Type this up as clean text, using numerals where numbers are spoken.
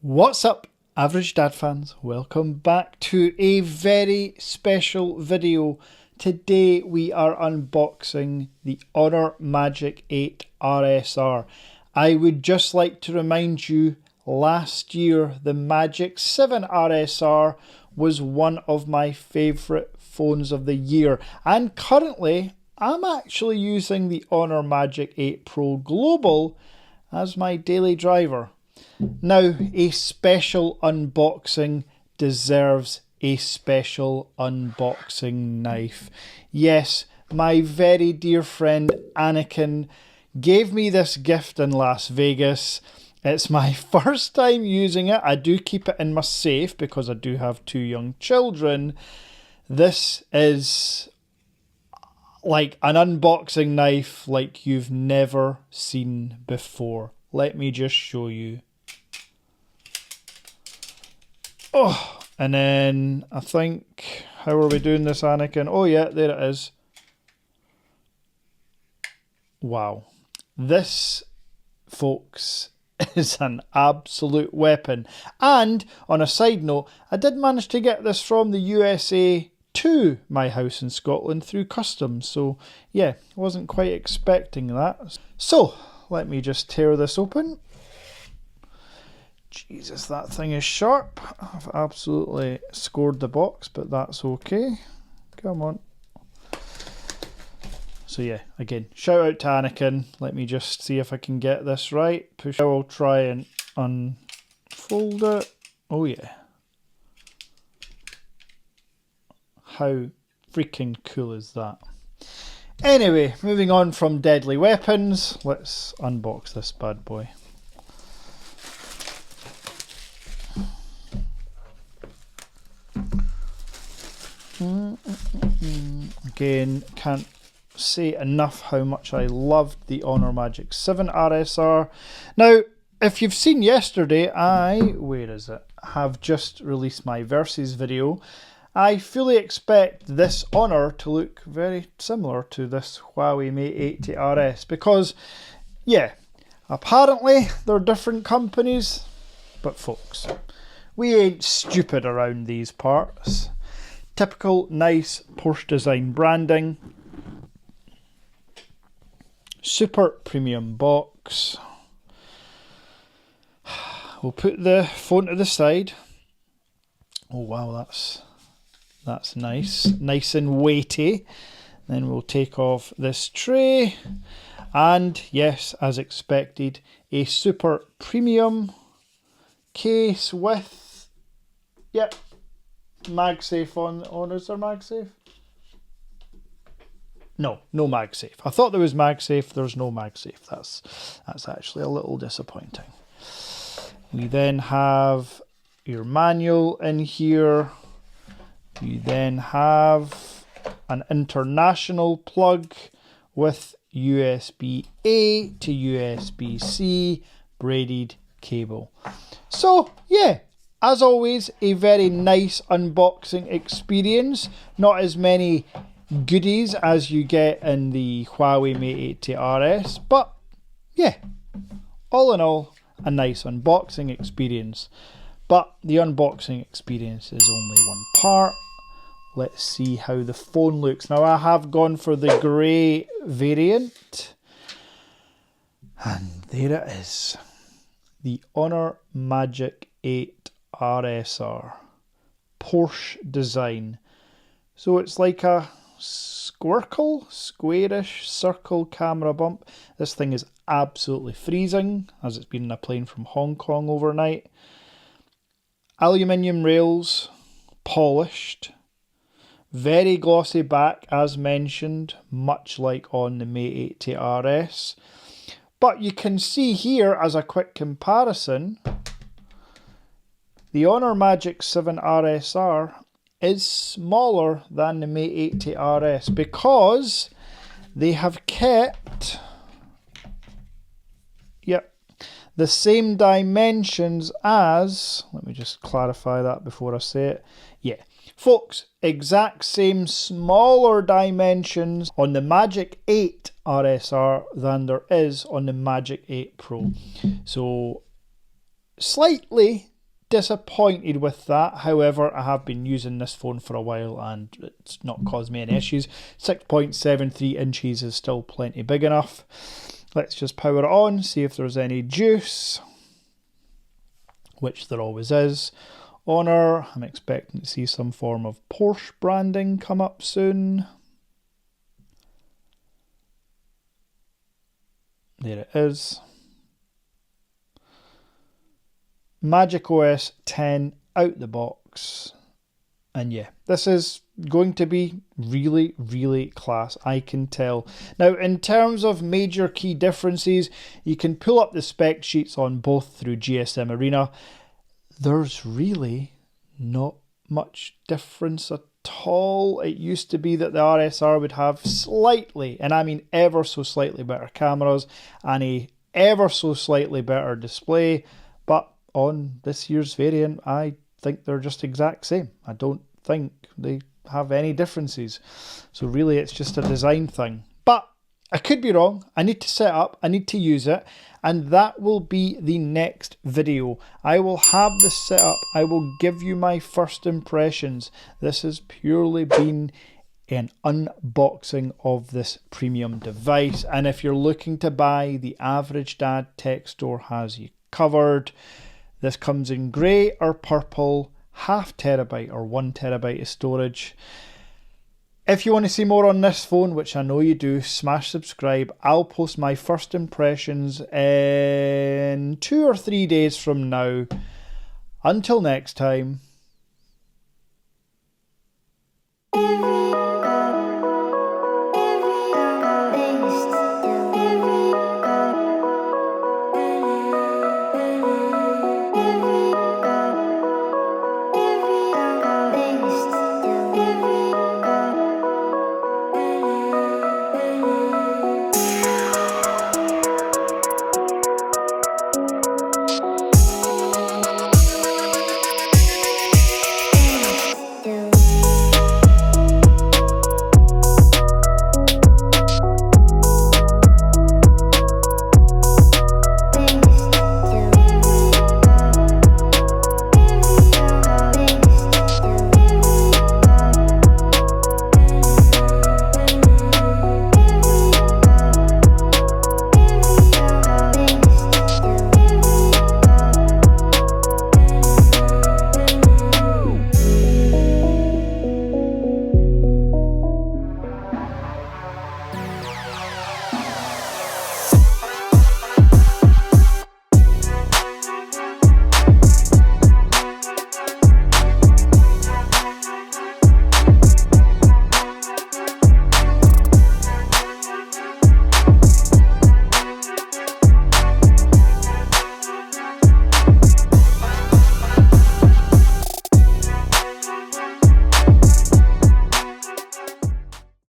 What's up, Average Dad fans? Welcome back to a very special video. Today we are unboxing the Honor Magic 8 RSR. I would just like to remind you, last year the Magic 7 RSR was one of my favourite phones of the year, and currently I'm actually using the Honor Magic 8 Pro Global as my daily driver. Now, a special unboxing deserves a special unboxing knife. Yes, my very dear friend Anakin gave me this gift in Las Vegas. It's my first time using it. I do keep it in my safe because I do have 2 young children. This is like an unboxing knife like you've never seen before. Let me just show you. Oh, and then I think, how are we doing this, Anakin? Oh yeah, there it is. Wow. This, folks, is an absolute weapon. And on a side note, I did manage to get this from the USA to my house in Scotland through customs. So yeah, wasn't quite expecting that. So let me just tear this open. Jesus, that thing is sharp. I've absolutely scored the box, but that's okay. Come on. So yeah, again, shout out to Anakin. Let me just see if I can get this right. I will try and unfold it. Oh yeah. How freaking cool is that? Anyway, moving on from deadly weapons, let's unbox this bad boy. Again, can't say enough how much I loved the Honor Magic 7 RSR. Now, if you've seen yesterday, where is it? Have just released my Versus video. I fully expect this Honor to look very similar to this Huawei Mate 80 RS because, yeah, apparently they're different companies, but folks, we ain't stupid around these parts. Typical nice Porsche design branding. Super premium box. We'll put the phone to the side. Oh wow, that's nice. Nice and weighty. Then we'll take off this tray. And yes, as expected, a super premium case with, yep, MagSafe on. Is there MagSafe? No MagSafe. I thought there was MagSafe. There's no MagSafe. That's actually a little disappointing. We then have your manual in here. You then have an international plug with USB-A to USB-C braided cable. So yeah, as always, a very nice unboxing experience. Not as many goodies as you get in the Huawei Mate 80 RS, but yeah, all in all, a nice unboxing experience. But the unboxing experience is only one part. Let's see how the phone looks. Now, I have gone for the grey variant, and there it is. The Honor Magic 8 RSR. Porsche design. So it's like a squarish circle camera bump. This thing is absolutely freezing as it's been in a plane from Hong Kong overnight. Aluminium rails, polished. Very glossy back as mentioned, much like on the Mate 80 RS. But you can see here as a quick comparison, the Honor Magic 7 RSR is smaller than the Mate 80 RS because they have kept, yep, the same dimensions as, let me just clarify that before I say it. Yeah, folks, exact same smaller dimensions on the Magic 8 RSR than there is on the Magic 8 Pro. So Slightly disappointed with that. However, I have been using this phone for a while and it's not caused me any issues. 6.73 inches is still plenty big enough. Let's just power it on, see if there's any juice, which there always is. Honor, I'm expecting to see some form of Porsche branding come up soon. There it is. Magic OS 10 out the box. And yeah, this is going to be really, really class, I can tell. Now, in terms of major key differences, you can pull up the spec sheets on both through GSM Arena. There's really not much difference at all. It used to be that the RSR would have slightly, and I mean ever so slightly better cameras and a ever so slightly better display, but on this year's variant, I think they're just exact same. I don't think they have any differences. So really it's just a design thing. But I could be wrong. I need to set up, I need to use it, and that will be the next video. I will have this set up. I will give you my first impressions. This has purely been an unboxing of this premium device. And if you're looking to buy, the Average Dad Tech Store has you covered. This comes in grey or purple, 0.5 TB or 1 TB of storage. If you want to see more on this phone, which I know you do, smash subscribe. I'll post my first impressions in 2 or 3 days from now. Until next time.